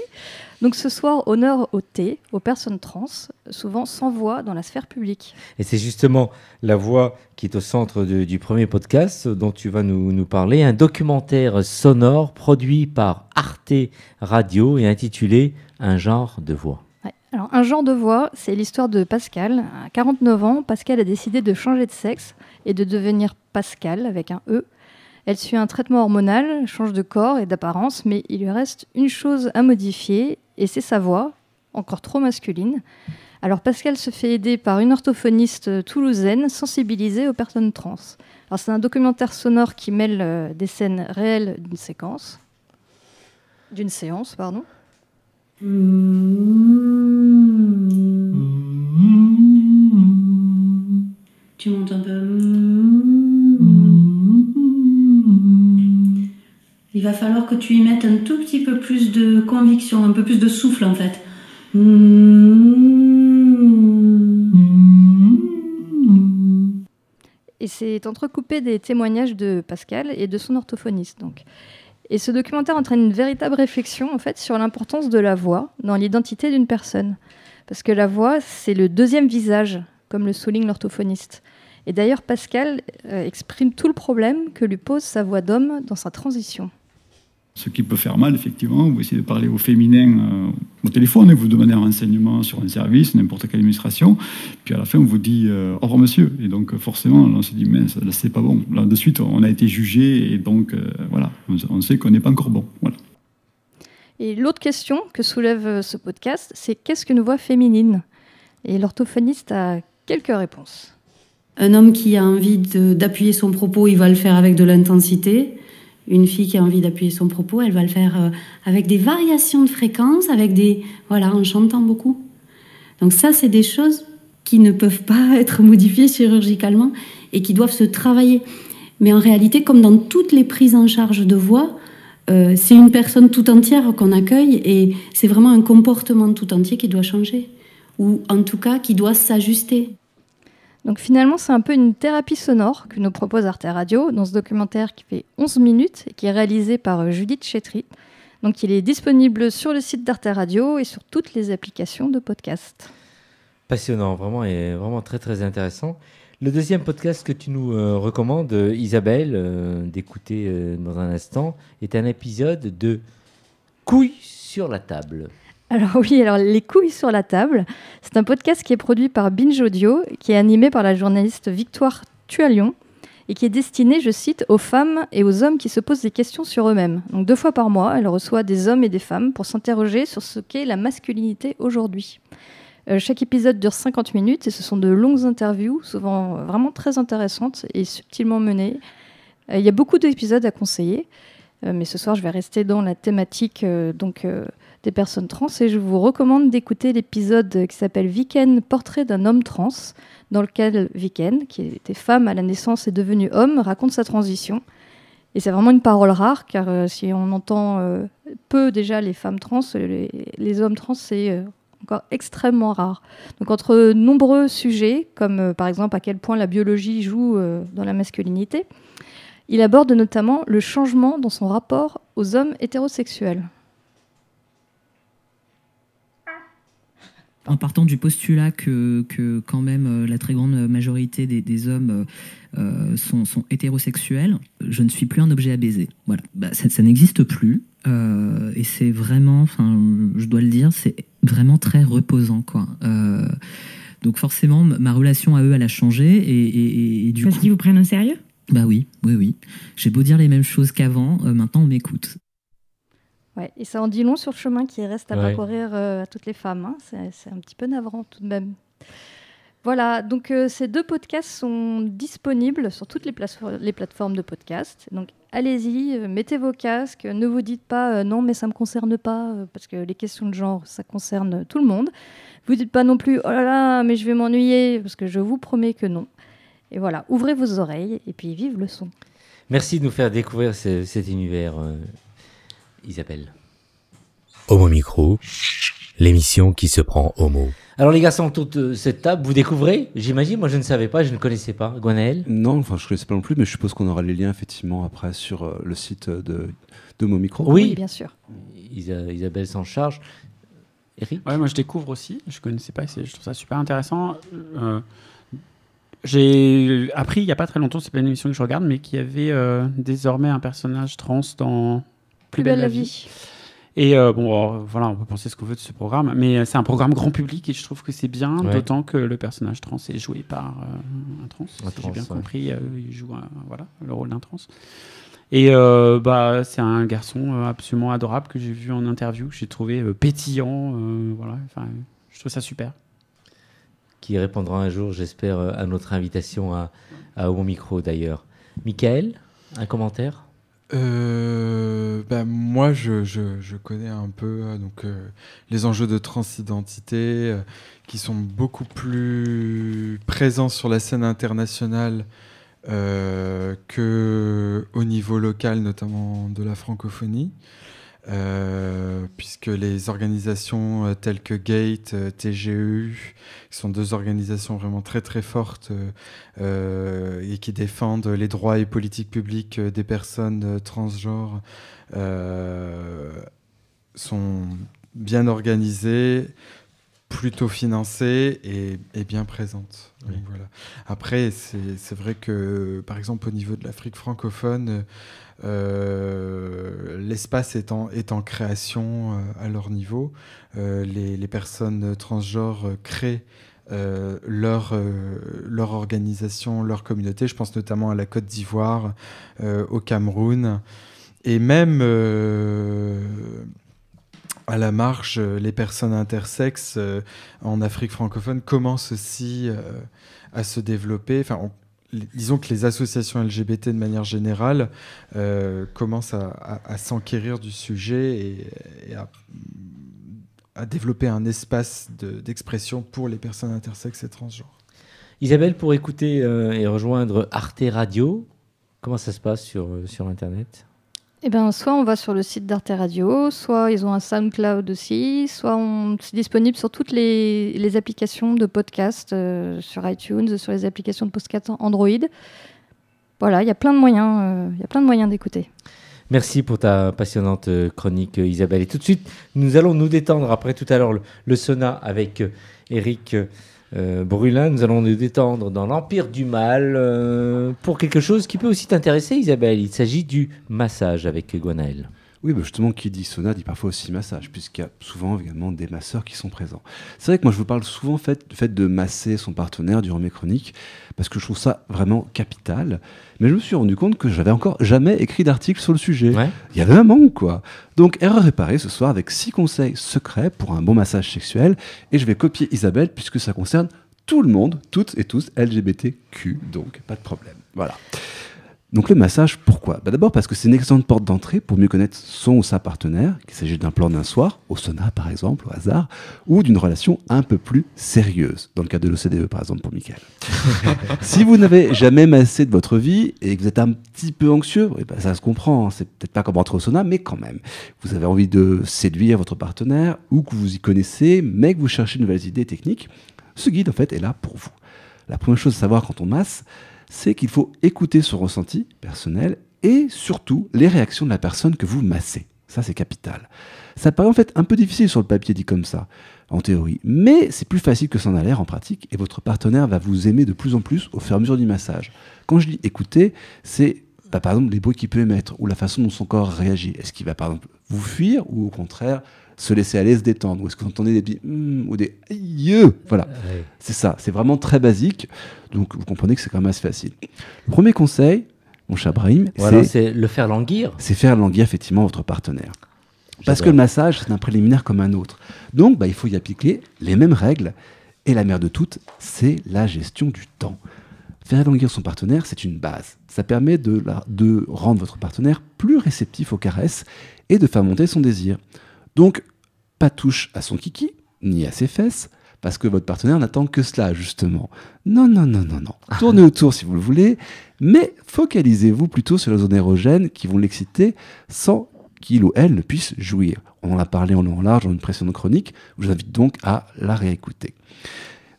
Donc ce soir, honneur au T, aux personnes trans, souvent sans voix dans la sphère publique. Et c'est justement la voix qui est au centre du premier podcast dont tu vas nous parler, un documentaire sonore produit par Arte Radio et intitulé « Un genre de voix ». Ouais. Alors, un genre de voix, c'est l'histoire de Pascal. À 49 ans, Pascal a décidé de changer de sexe et de devenir Pascal avec un E. Elle suit un traitement hormonal, change de corps et d'apparence, mais il lui reste une chose à modifier, et c'est sa voix, encore trop masculine. Alors Pascal se fait aider par une orthophoniste toulousaine sensibilisée aux personnes trans. Alors c'est un documentaire sonore qui mêle des scènes réelles d'une séance, pardon. Tu montes un peu. Il va falloir que tu y mettes un tout petit peu plus de conviction, un peu plus de souffle en fait. Et c'est entrecoupé des témoignages de Pascal et de son orthophoniste. Donc. Et ce documentaire entraîne une véritable réflexion en fait, sur l'importance de la voix dans l'identité d'une personne. Parce que la voix, c'est le deuxième visage, comme le souligne l'orthophoniste. Et d'ailleurs, Pascal exprime tout le problème que lui pose sa voix d'homme dans sa transition. Ce qui peut faire mal, effectivement, vous essayez de parler au féminin au téléphone et vous demandez un renseignement sur un service, n'importe quelle administration, puis à la fin, on vous dit au revoir monsieur. Et donc, forcément, là, on se dit, mince, là, c'est pas bon. Là, de suite, on a été jugé et donc, voilà, on sait qu'on n'est pas encore bon. Voilà. Et l'autre question que soulève ce podcast, c'est qu'est-ce qu'une voix féminine ? Et l'orthophoniste a quelques réponses. Un homme qui a envie d'appuyer son propos, il va le faire avec de l'intensité. Une fille qui a envie d'appuyer son propos, elle va le faire avec des variations de fréquence, en chantant beaucoup. Donc ça, c'est des choses qui ne peuvent pas être modifiées chirurgicalement et qui doivent se travailler. Mais en réalité, comme dans toutes les prises en charge de voix, c'est une personne tout entière qu'on accueille et c'est vraiment un comportement tout entier qui doit changer. Ou en tout cas, qui doit s'ajuster. Donc finalement, c'est un peu une thérapie sonore que nous propose Arte Radio dans ce documentaire qui fait 11 minutes et qui est réalisé par Judith Chétry. Donc il est disponible sur le site d'Arte Radio et sur toutes les applications de podcast. Passionnant, vraiment, et vraiment très très intéressant. Le deuxième podcast que tu nous recommandes, Isabelle, d'écouter dans un instant, est un épisode de Couilles sur la table. Alors oui, Les couilles sur la table, c'est un podcast qui est produit par Binge Audio, qui est animé par la journaliste Victoire Tualion et qui est destiné, je cite, aux femmes et aux hommes qui se posent des questions sur eux-mêmes. Donc 2 fois par mois, elle reçoit des hommes et des femmes pour s'interroger sur ce qu'est la masculinité aujourd'hui. Chaque épisode dure 50 minutes et ce sont de longues interviews, souvent vraiment très intéressantes et subtilement menées. Il y a beaucoup d'épisodes à conseiller, mais ce soir je vais rester dans la thématique des personnes trans et je vous recommande d'écouter l'épisode qui s'appelle Viken, portrait d'un homme trans, dans lequel Viken, qui était femme à la naissance et devenue homme, raconte sa transition. Et c'est vraiment une parole rare, car si on entend peu déjà les femmes trans, les hommes trans, c'est encore extrêmement rare. Donc entre nombreux sujets, comme par exemple à quel point la biologie joue dans la masculinité, il aborde notamment le changement dans son rapport aux hommes hétérosexuels. En partant du postulat que quand même la très grande majorité des hommes sont hétérosexuels, je ne suis plus un objet à baiser. Voilà, ça n'existe plus et c'est vraiment, je dois le dire, c'est vraiment très reposant, quoi. Donc forcément, ma relation à eux, elle a changé et du Parce qu'ils vous prennent au sérieux ? Bah oui. J'ai beau dire les mêmes choses qu'avant, maintenant on m'écoute. Ouais, et ça en dit long sur le chemin qui reste à parcourir à toutes les femmes. Hein. C'est un petit peu navrant tout de même. Voilà, donc ces 2 podcasts sont disponibles sur toutes les plateformes de podcast. Donc allez-y, mettez vos casques, ne vous dites pas non mais ça ne me concerne pas, parce que les questions de genre, ça concerne tout le monde. Vous dites pas non plus oh là là, mais je vais m'ennuyer, parce que je vous promets que non. Et voilà, ouvrez vos oreilles et puis vive le son. Merci de nous faire découvrir cet univers, Isabelle. Homo Micro, l'émission qui se prend au mot. Alors les garçons, toute cette table, vous découvrez, j'imagine, moi je ne savais pas, je ne connaissais pas. Gwenaël ? Non, je ne connaissais pas non plus, mais je suppose qu'on aura les liens effectivement après sur le site de Homo Micro. Oui, bien sûr. Isabelle s'en charge. Eric ? Ouais, moi je découvre aussi, je ne connaissais pas, je trouve ça super intéressant. J'ai appris il n'y a pas très longtemps, c'est pas une émission que je regarde, mais qu'il y avait désormais un personnage trans dans Plus belle la vie. Et voilà, on peut penser ce qu'on veut de ce programme, mais c'est un programme grand public et je trouve que c'est bien, d'autant que le personnage trans est joué par un trans. J'ai bien compris, il joue le rôle d'un trans. Et c'est un garçon absolument adorable que j'ai vu en interview, que j'ai trouvé pétillant. Je trouve ça super. Qui répondra un jour, j'espère, à notre invitation à Homo Micro d'ailleurs. Michael, un commentaire ? Moi, je connais un peu les enjeux de transidentité qui sont beaucoup plus présents sur la scène internationale qu'au niveau local, notamment de la francophonie. Puisque les organisations telles que GATE, TGU, qui sont 2 organisations vraiment très très fortes et qui défendent les droits et politiques publiques des personnes transgenres, sont bien organisées, plutôt financées et bien présentes. Donc, voilà. Après, c'est vrai que, par exemple, au niveau de l'Afrique francophone, les l'espace est en création à leur niveau. Les personnes transgenres créent leur organisation, leur communauté. Je pense notamment à la Côte d'Ivoire, au Cameroun. Et même à la marge, les personnes intersexes en Afrique francophone commencent aussi à se développer. Enfin, disons que les associations LGBT de manière générale commencent à s'enquérir du sujet et à développer un espace d'expression pour les personnes intersexes et transgenres. Isabelle, pour écouter et rejoindre Arte Radio, comment ça se passe sur Internet ? Eh ben, soit on va sur le site d'Arte Radio, soit ils ont un SoundCloud aussi, soit c'est disponible sur toutes les applications de podcast, sur iTunes, sur les applications de podcast Android. Voilà, il y a plein de moyens d'écouter. Merci pour ta passionnante chronique, Isabelle. Et tout de suite, nous allons nous détendre après tout à l'heure le sauna avec Éric Brulin. Nous allons nous détendre dans l'Empire du Mal pour quelque chose qui peut aussi t'intéresser, Isabelle. Il s'agit du massage avec Gwenaël. Oui, bah justement, qui dit sauna dit parfois aussi massage, puisqu'il y a souvent également des masseurs qui sont présents. C'est vrai que moi, je vous parle souvent du fait de masser son partenaire durant mes chroniques, parce que je trouve ça vraiment capital. Mais je me suis rendu compte que j'avais encore jamais écrit d'article sur le sujet. Ouais. Il y avait un manque, quoi. Donc, erreur réparée ce soir avec 6 conseils secrets pour un bon massage sexuel. Et je vais copier Isabelle, puisque ça concerne tout le monde, toutes et tous LGBTQ, donc pas de problème. Voilà. Donc le massage, pourquoi ? D'abord parce que c'est une excellente porte d'entrée pour mieux connaître son ou sa partenaire, qu'il s'agit d'un plan d'un soir, au sauna par exemple, au hasard, ou d'une relation un peu plus sérieuse, dans le cas de l'OCDE par exemple pour Mickaël. Si vous n'avez jamais massé de votre vie et que vous êtes un petit peu anxieux, ça se comprend, c'est peut-être pas comme rentrer au sauna, mais quand même. Vous avez envie de séduire votre partenaire, ou que vous y connaissez, mais que vous cherchez de nouvelles idées techniques, ce guide en fait est là pour vous. La première chose à savoir quand on masse, c'est qu'il faut écouter son ressenti personnel et surtout les réactions de la personne que vous massez. Ça, c'est capital. Ça paraît en fait un peu difficile sur le papier dit comme ça, en théorie, mais c'est plus facile que ça en a l'air en pratique et votre partenaire va vous aimer de plus en plus au fur et à mesure du massage. Quand je dis écouter, c'est par exemple les bruits qu'il peut émettre ou la façon dont son corps réagit. Est-ce qu'il va par exemple vous fuir ou au contraire se laisser aller, se détendre, ou est-ce que vous entendez des petits ou des aïe, voilà, c'est ça, c'est vraiment très basique, donc vous comprenez que c'est quand même assez facile. Le premier conseil, mon cher Brahim, c'est le faire languir. C'est faire languir effectivement votre partenaire. Parce que le massage, c'est un préliminaire comme un autre. Donc, il faut y appliquer les mêmes règles, et la mère de toutes, c'est la gestion du temps. Faire languir son partenaire, c'est une base. Ça permet de rendre votre partenaire plus réceptif aux caresses et de faire monter son désir. Donc, pas touche à son kiki, ni à ses fesses, parce que votre partenaire n'attend que cela, justement. Non. Tournez autour si vous le voulez, mais focalisez-vous plutôt sur les zones érogènes qui vont l'exciter sans qu'il ou elle ne puisse jouir. On en a parlé en long et en large dans une précédente chronique, je vous invite donc à la réécouter.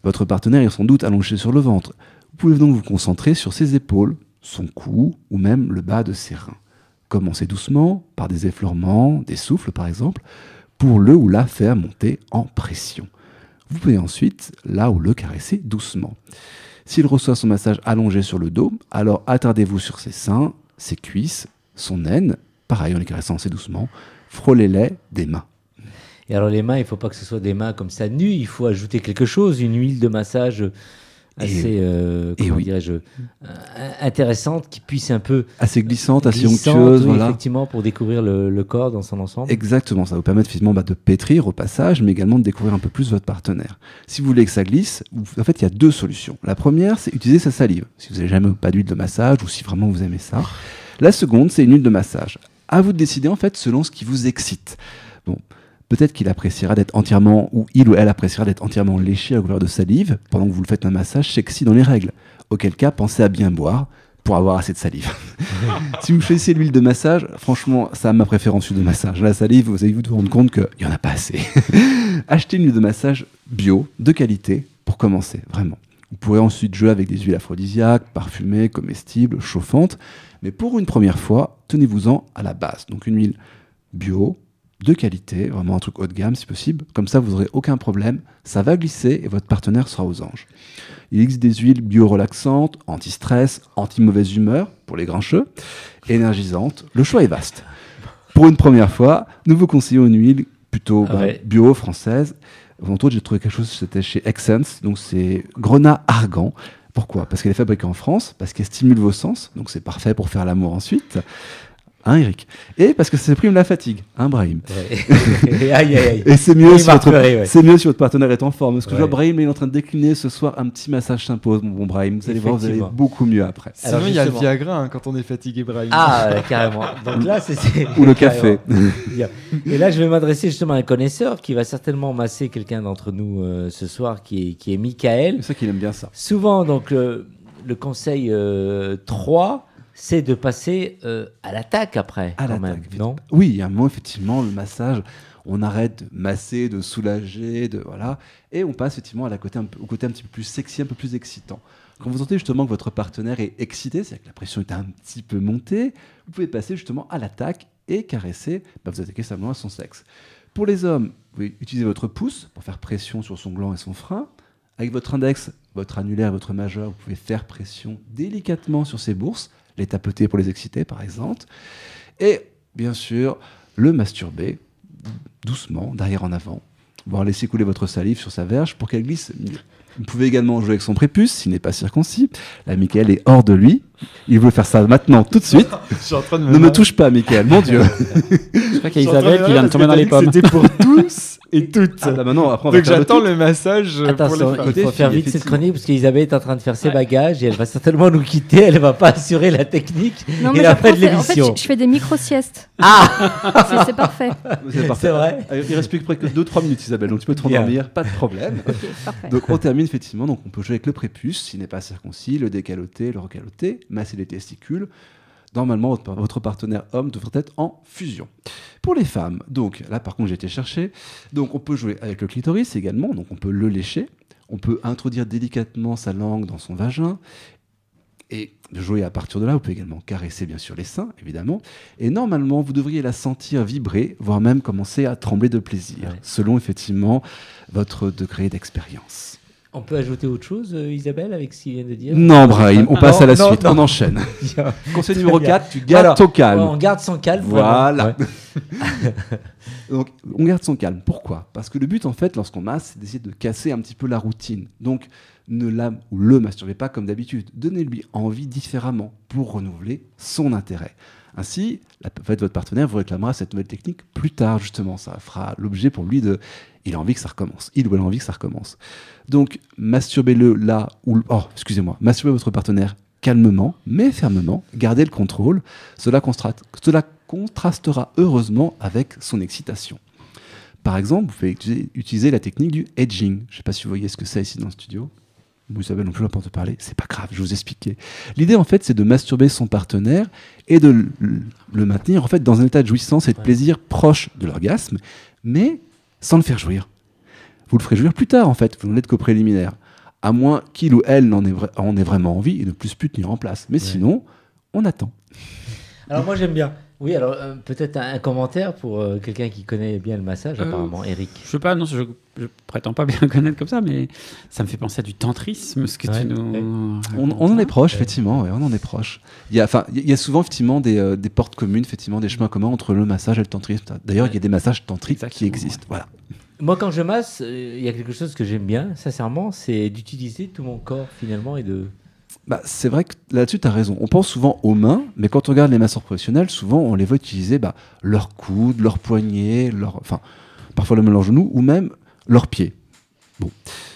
Votre partenaire est sans doute allongé sur le ventre. Vous pouvez donc vous concentrer sur ses épaules, son cou ou même le bas de ses reins. Commencez doucement, par des effleurements, des souffles par exemple, pour le ou la faire monter en pression. Vous pouvez ensuite, là ou le caresser doucement. S'il reçoit son massage allongé sur le dos, alors attardez-vous sur ses seins, ses cuisses, son aine, pareil en les caressant assez doucement, frôlez-les des mains. Et alors les mains, il ne faut pas que ce soit des mains comme ça nues, il faut ajouter quelque chose, une huile de massage assez intéressante, qui puisse un peu assez glissante, assez onctueuse, oui, voilà. Effectivement, pour découvrir le corps dans son ensemble. Exactement, ça va vous permettre effectivement de pétrir au passage, mais également de découvrir un peu plus votre partenaire. Si vous voulez que ça glisse, en fait, il y a 2 solutions. La première, c'est utiliser sa salive. Si vous n'avez jamais pas d'huile de massage ou si vraiment vous aimez ça. La seconde, c'est une huile de massage. À vous de décider en fait selon ce qui vous excite. Bon. Peut-être qu'il appréciera d'être entièrement, ou il ou elle appréciera d'être entièrement léché à couvert de salive pendant que vous le faites un massage sexy dans les règles. Auquel cas, pensez à bien boire pour avoir assez de salive. Si vous choisissez l'huile de massage, franchement, ça a ma préférence huile de massage. La salive, vous allez vous rendre compte qu'il n'y en a pas assez. Achetez une huile de massage bio, de qualité, pour commencer, vraiment. Vous pourrez ensuite jouer avec des huiles aphrodisiaques, parfumées, comestibles, chauffantes. Mais pour une première fois, tenez-vous-en à la base. Donc une huile bio, de qualité, vraiment un truc haut de gamme si possible, comme ça vous n'aurez aucun problème, ça va glisser et votre partenaire sera aux anges. Il existe des huiles bio-relaxantes, anti-stress, anti-mauvaise humeur pour les grincheux, énergisantes, le choix est vaste. Pour une première fois, nous vous conseillons une huile plutôt Ouais. bio, française. Entre autres, j'ai trouvé quelque chose, c'était chez Essence, donc c'est Grenat Argan. Pourquoi ? Parce qu'elle est fabriquée en France, parce qu'elle stimule vos sens, donc c'est parfait pour faire l'amour ensuite. Hein, Eric ? Et parce que ça supprime la fatigue, hein, Brahim ? Ouais. Aïe, aïe, aïe. Et c'est mieux, Oui, si votre, marquerait, ouais. c'est mieux si votre partenaire est en forme. Parce que je vois Ouais. Brahim, il est en train de décliner ce soir. Un petit massage s'impose, mon bon Brahim. Vous allez voir, vous allez Effectivement. beaucoup mieux après. Alors, Sinon, il y a le justement. Viagra hein, quand on est fatigué, Brahim. Ah, carrément. Donc là, c'est Ou le café. carrément. Bien. Et là, je vais m'adresser justement à un connaisseur qui va certainement masser quelqu'un d'entre nous ce soir, qui est Michael. C'est ça qu'il aime bien ça. Souvent, donc, le conseil 3, c'est de passer à l'attaque après, À quand l'attaque, même, non ? Oui, il y a un moment, effectivement, le massage, on arrête de masser, de soulager, voilà, et on passe effectivement au côté un petit peu plus sexy, un peu plus excitant. Quand vous sentez justement que votre partenaire est excité, c'est-à-dire que la pression est un petit peu montée, vous pouvez passer justement à l'attaque et caresser, vous attaquez simplement à son sexe. Pour les hommes, vous pouvez utiliser votre pouce pour faire pression sur son gland et son frein. Avec votre index, votre annulaire, votre majeur, vous pouvez faire pression délicatement sur ses bourses, les tapoter pour les exciter par exemple. Et bien sûr, le masturber doucement, d'arrière en avant, voire laisser couler votre salive sur sa verge pour qu'elle glisse mieux. Vous pouvez également jouer avec son prépuce s'il n'est pas circoncis. Là, Michael est hors de lui. Il veut faire ça maintenant, tout de suite. Je suis en train de Ne me touche pas, Michael, mon Dieu. Je crois qu'il y a Isabelle qui vient de tomber dans les pommes. C'était pour tous et toutes. Ah, bah maintenant, après, on va Donc faire le j'attends tout. le massage pour Attention, les femmes. il faut faire vite cette effectivement. chronique parce qu'Isabelle est en train de faire ses bagages et elle va certainement nous quitter. Elle ne va pas assurer la technique Non, et mais la fin de j'apprends, en fait, l'émission. je fais des micro-siestes. Ah C'est parfait. C'est parfait. C'est vrai. Il reste plus que près que 2-3 minutes, Isabelle, donc tu peux te Bien. rendormir, pas de problème. Ok, parfait. Donc on termine effectivement, donc on peut jouer avec le prépuce, s'il n'est pas circoncis, le décaloter, le recaloter, masser les testicules. Normalement, votre partenaire homme devrait être en fusion. Pour les femmes, donc là par contre j'ai été chercher, donc on peut jouer avec le clitoris également, donc on peut le lécher, on peut introduire délicatement sa langue dans son vagin, et jouer à partir de là, vous pouvez également caresser bien sûr les seins, évidemment, et normalement vous devriez la sentir vibrer, voire même commencer à trembler de plaisir, Ouais. selon effectivement votre degré d'expérience. On peut ajouter autre chose, Isabelle, avec ce qu'il vient de dire Non, Brahim, on passe à la Non, suite, non. on enchaîne. Bien. Conseil Très numéro bien. 4, tu gardes Alors, ton calme. On garde son calme. Voilà. vraiment. Ouais. Donc, on garde son calme. Pourquoi ? Parce que le but, en fait, lorsqu'on masse, c'est d'essayer de casser un petit peu la routine. Donc, ne le masturbez pas comme d'habitude. Donnez-lui envie différemment pour renouveler son intérêt. Ainsi, en fait, votre partenaire vous réclamera cette nouvelle technique plus tard, justement. Ça fera l'objet pour lui de... Il a envie que ça recommence. Il ou elle a envie que ça recommence. Donc, masturbez-le là où... Oh, excusez-moi. Masturbez votre partenaire calmement, mais fermement. Gardez le contrôle. Cela contrastera heureusement avec son excitation. Par exemple, vous pouvez utiliser la technique du edging. Je ne sais pas si vous voyez ce que c'est ici dans le studio. Vous savez non plus, on peut te parler. C'est pas grave, je vais vous expliquer. L'idée, en fait, c'est de masturber son partenaire et de le maintenir en fait dans un état de jouissance et de plaisir proche de l'orgasme, mais sans le faire jouir. Vous le ferez jouir plus tard, en fait. Vous n'en êtes qu'au préliminaire. À moins qu'il ou elle en ait vraiment envie et ne puisse plus tenir en place. Mais sinon, on attend. Alors moi j'aime bien. Oui, alors peut-être un commentaire pour quelqu'un qui connaît bien le massage, apparemment, Eric. Je sais pas, non, je prétends pas bien le connaître comme ça, mais ça me fait penser à du tantrisme, ce que Ouais, tu nous. On en est proche, effectivement. Ouais, on en est proche. Il y a souvent effectivement des portes communes, effectivement, des chemins communs entre le massage et le tantrisme. D'ailleurs, il y a des massages tantriques qui existent. Ouais. Voilà. Moi quand je masse, il y a quelque chose que j'aime bien, sincèrement, c'est d'utiliser tout mon corps finalement et de... Bah, c'est vrai que là-dessus, tu as raison. On pense souvent aux mains, mais quand on regarde les masseurs professionnels, souvent, on les voit utiliser leurs coudes, leurs poignets, parfois même leurs genoux, ou même leurs pieds. Bon.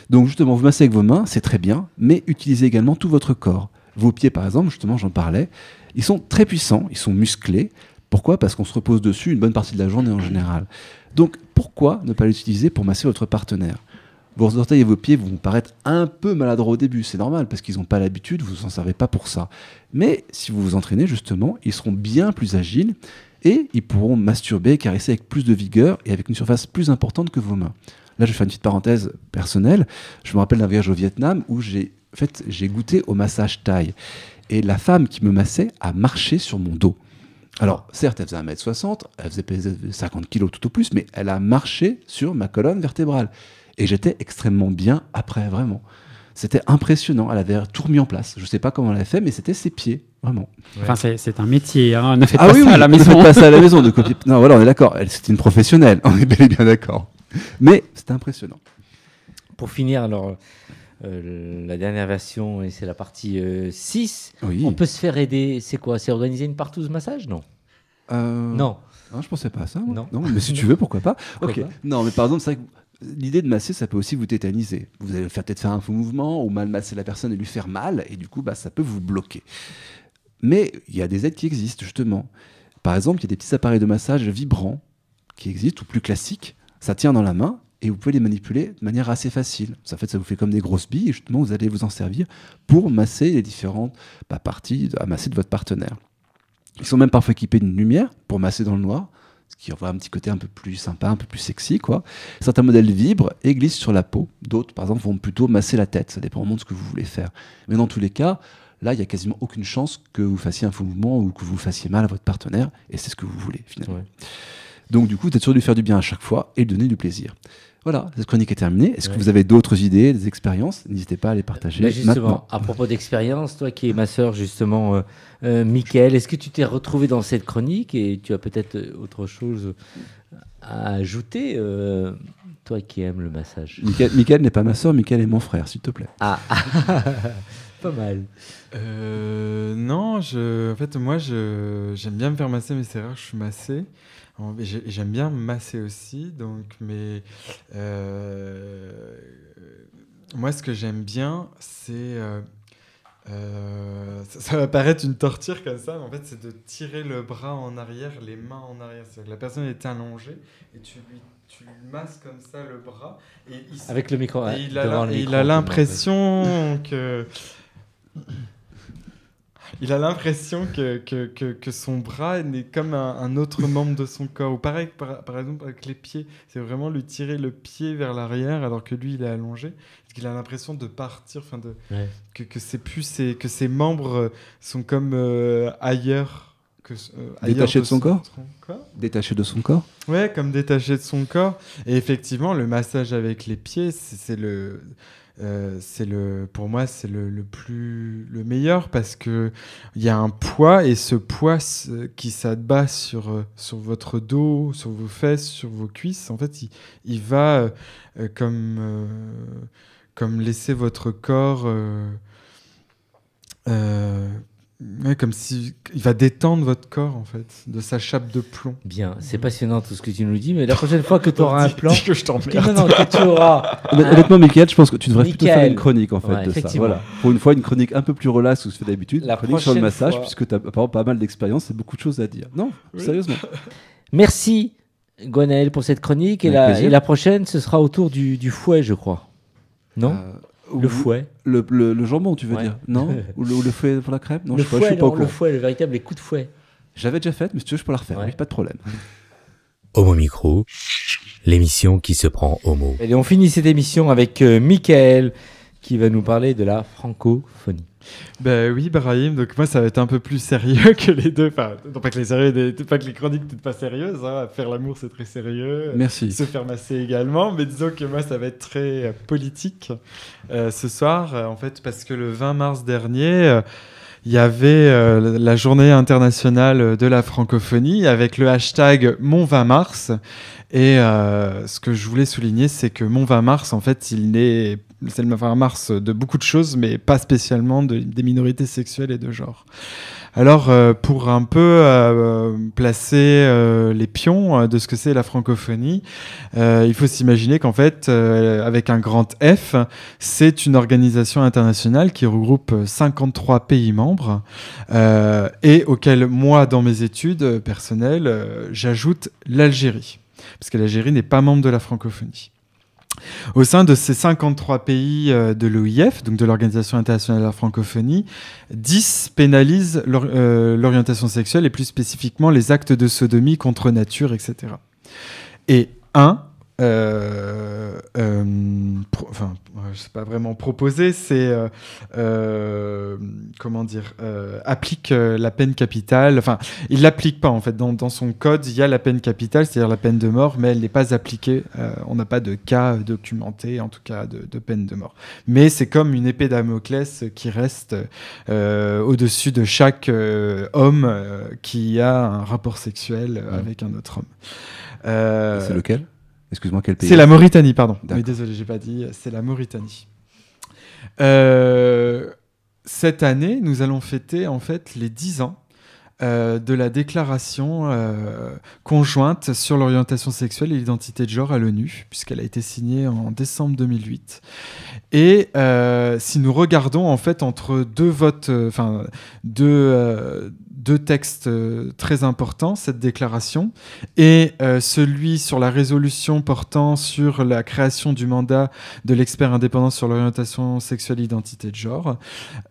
Donc, justement, vous massez avec vos mains, c'est très bien, mais utilisez également tout votre corps. Vos pieds, par exemple, justement, j'en parlais, ils sont très puissants, ils sont musclés. Pourquoi ? Parce qu'on se repose dessus une bonne partie de la journée en général. Donc, pourquoi ne pas l'utiliser pour masser votre partenaire ? Vos orteils et vos pieds vont vous paraître un peu maladroits au début, c'est normal, parce qu'ils n'ont pas l'habitude, vous ne s'en servez pas pour ça. Mais si vous vous entraînez, justement, ils seront bien plus agiles et ils pourront masturber, caresser avec plus de vigueur et avec une surface plus importante que vos mains. Là, je vais faire une petite parenthèse personnelle. Je me rappelle d'un voyage au Vietnam où j'ai goûté au massage thaï. Et la femme qui me massait a marché sur mon dos. Alors, certes, elle faisait 1m60, elle faisait peser 50 kg tout au plus, mais elle a marché sur ma colonne vertébrale. Et j'étais extrêmement bien après, vraiment. C'était impressionnant. Elle avait tout remis en place. Je ne sais pas comment elle avait fait, mais c'était ses pieds, vraiment. Enfin, c'est un métier. Hein. Ne faites Ah pas oui, ça oui, à la ne maison. faites pas ça à la maison. De copier... Non, voilà, on est d'accord. C'était une professionnelle. On est bel et bien d'accord. Mais c'était impressionnant. Pour finir, alors, la dernière version, et c'est la partie 6, Oui. on peut se faire aider. C'est quoi? C'est organiser une partouze massage? Non. Non. Non, je pensais pas à ça. Moi. Non. Mais si tu veux, pourquoi pas. Pourquoi pas. Non, mais par exemple, c'est vrai que l'idée de masser, ça peut aussi vous tétaniser. Vous allez peut-être faire un faux mouvement ou mal masser la personne et lui faire mal, et du coup, ça peut vous bloquer. Mais il y a des aides qui existent, justement. Par exemple, il y a des petits appareils de massage vibrants qui existent, ou plus classiques. Ça tient dans la main, et vous pouvez les manipuler de manière assez facile. En fait, ça vous fait comme des grosses billes, et justement, vous allez vous en servir pour masser les différentes parties à masser de votre partenaire. Ils sont même parfois équipés d'une lumière pour masser dans le noir, ce qui envoie un petit côté un peu plus sympa, un peu plus sexy, quoi. Certains modèles vibrent et glissent sur la peau. D'autres, par exemple, vont plutôt masser la tête. Ça dépend vraiment de ce que vous voulez faire. Mais dans tous les cas, là, il n'y a quasiment aucune chance que vous fassiez un faux mouvement ou que vous fassiez mal à votre partenaire. Et c'est ce que vous voulez, finalement. Ouais. Donc, du coup, vous êtes sûr de lui faire du bien à chaque fois et de donner du plaisir. Voilà, cette chronique est terminée. Est-ce que vous avez d'autres idées, des expériences? N'hésitez pas à les partager. Là, justement, maintenant. à propos d'expérience, toi qui es ma sœur, justement, Mickaël, est-ce que tu t'es retrouvé dans cette chronique et tu as peut-être autre chose à ajouter, toi qui aimes le massage? Mickaël n'est pas ma sœur, Mickaël est mon frère, s'il te plaît. Ah, pas mal. Non, en fait, moi, j'aime bien me faire masser, mais c'est rare que je suis massé. J'aime bien masser aussi, donc, mais moi, ce que j'aime bien, c'est... ça va paraître une torture comme ça, mais en fait, c'est de tirer le bras en arrière, les mains en arrière. C'est-à-dire que la personne est allongée et tu lui masses comme ça le bras. Et avec le micro. Et il a l'impression que... Il a l'impression que son bras n'est comme un autre membre de son corps. Ou pareil, par exemple, avec les pieds. C'est vraiment lui tirer le pied vers l'arrière alors que lui, il est allongé. Parce qu'il a l'impression de partir, que ses membres sont comme ailleurs. Détachés de son corps. Détachés de son corps. Ouais, comme détachés de son corps. Et effectivement, le massage avec les pieds, pour moi, c'est le meilleur parce que il y a un poids et ce poids qui s'abat sur votre dos, sur vos fesses, sur vos cuisses. En fait, il va comme laisser votre corps comme si il va détendre votre corps en fait de sa chape de plomb. Bien, c'est passionnant tout ce que tu nous dis, mais la prochaine fois que tu auras un plan, que je t'emmerde. Non, que tu auras. Honnêtement, Mickaël, je pense que tu devrais plutôt faire une chronique en fait de ça. Voilà. Pour une fois, une chronique un peu plus relaxe que ce que tu fais d'habitude. La chronique sur le massage, puisque tu as apparemment pas mal d'expérience et beaucoup de choses à dire. Non, sérieusement. Merci Gwenaël pour cette chronique et la prochaine, ce sera autour du fouet, je crois. Non. Le fouet. Le jambon, tu veux dire? Non. Ou le fouet pour la crème? Non, je suis pas au courant. Le fouet, le véritable coup de fouet. J'avais déjà fait, mais si tu veux, je peux la refaire. Oui, pas de problème. Homo Micro, l'émission qui se prend au mot. Et on finit cette émission avec Mickaël qui va nous parler de la francophonie. Ben oui, Brahim. Donc moi, ça va être un peu plus sérieux que les deux. Enfin, non pas que les chroniques n'étaient pas sérieuses. Hein. Faire l'amour, c'est très sérieux. Merci. Se faire masser également. Mais disons que moi, ça va être très politique ce soir, en fait, parce que le 20 mars dernier, il y avait la journée internationale de la francophonie avec le hashtag Mon 20 mars. Et ce que je voulais souligner, c'est que Mon 20 mars, en fait, c'est le 20 mars de beaucoup de choses, mais pas spécialement des minorités sexuelles et de genre. Alors, pour un peu placer les pions de ce que c'est la francophonie, il faut s'imaginer qu'en fait, avec un grand F, c'est une organisation internationale qui regroupe 53 pays membres et auquel moi, dans mes études personnelles, j'ajoute l'Algérie, parce que l'Algérie n'est pas membre de la francophonie. Au sein de ces 53 pays de l'OIF, donc de l'Organisation internationale de la francophonie, 10 pénalisent l'orientation sexuelle et plus spécifiquement les actes de sodomie contre nature, etc. Et 1 c'est pas vraiment proposé, c'est applique la peine capitale. Enfin, il l'applique pas en fait. Dans son code, il y a la peine capitale, c'est-à-dire la peine de mort, mais elle n'est pas appliquée. On n'a pas de cas documenté, en tout cas, de peine de mort. Mais c'est comme une épée Damoclès qui reste au-dessus de chaque homme qui a un rapport sexuel avec un autre homme. C'est lequel ? Excuse-moi, quel pays ? C'est la Mauritanie, pardon. D'accord. Oui, désolé, j'ai pas dit. C'est la Mauritanie. Cette année, nous allons fêter en fait les 10 ans de la déclaration conjointe sur l'orientation sexuelle et l'identité de genre à l'ONU, puisqu'elle a été signée en décembre 2008. Et si nous regardons en fait entre deux votes, deux textes très importants, cette déclaration, et celui sur la résolution portant sur la création du mandat de l'expert indépendant sur l'orientation sexuelle et l'identité de genre,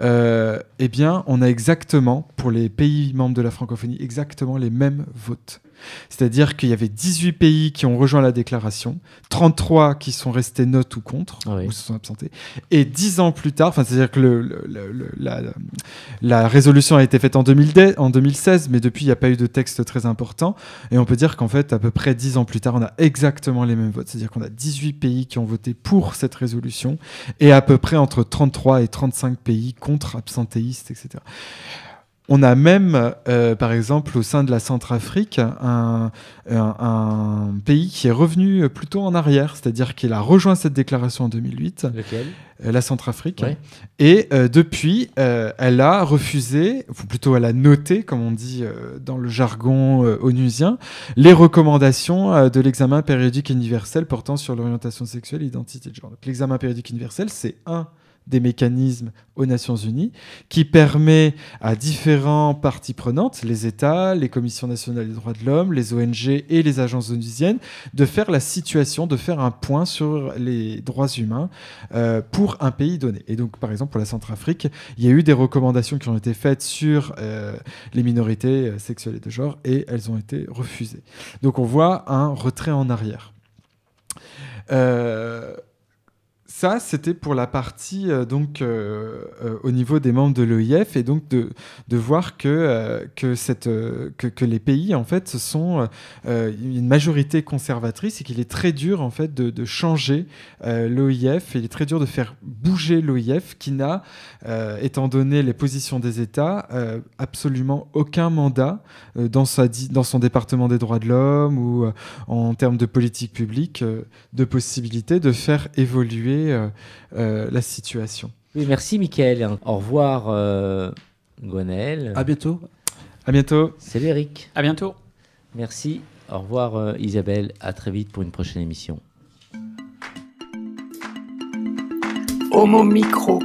eh bien, on a exactement, pour les pays membres de la francophonie, exactement les mêmes votes. C'est-à-dire qu'il y avait 18 pays qui ont rejoint la déclaration, 33 qui sont restés neutres ou contre, ou se sont absentés, et 10 ans plus tard, c'est-à-dire que la résolution a été faite en 2016, mais depuis il n'y a pas eu de texte très important, et on peut dire qu'en fait à peu près 10 ans plus tard on a exactement les mêmes votes, c'est-à-dire qu'on a 18 pays qui ont voté pour cette résolution, et à peu près entre 33 et 35 pays contre, absentéistes, etc. On a même, par exemple, au sein de la Centrafrique, un pays qui est revenu plutôt en arrière, c'est-à-dire qu'il a rejoint cette déclaration en 2008. Lequel ? La Centrafrique. Ouais. Et depuis, elle a refusé, ou plutôt elle a noté, comme on dit dans le jargon onusien, les recommandations de l'examen périodique universel portant sur l'orientation sexuelle et l'identité de genre. Donc, l'examen périodique universel, c'est un des mécanismes aux Nations Unies qui permet à différentes parties prenantes, les États, les commissions nationales des droits de l'homme, les ONG et les agences onusiennes, de faire la situation, de faire un point sur les droits humains pour un pays donné. Et donc, par exemple, pour la Centrafrique, il y a eu des recommandations qui ont été faites sur les minorités sexuelles et de genre, et elles ont été refusées. Donc, on voit un retrait en arrière. Ça, c'était pour la partie au niveau des membres de l'OIF, et donc de voir que les pays en fait sont une majorité conservatrice et qu'il est très dur en fait de changer l'OIF, et il est très dur de faire bouger l'OIF qui n'a, étant donné les positions des États, absolument aucun mandat dans son département des droits de l'homme ou en termes de politique publique, de possibilité de faire évoluer la situation. Oui, merci Mickaël. Au revoir Gwenaël. À bientôt. À bientôt. Salut Eric. À bientôt. Merci. Au revoir Isabelle. À très vite pour une prochaine émission. Homo Micro.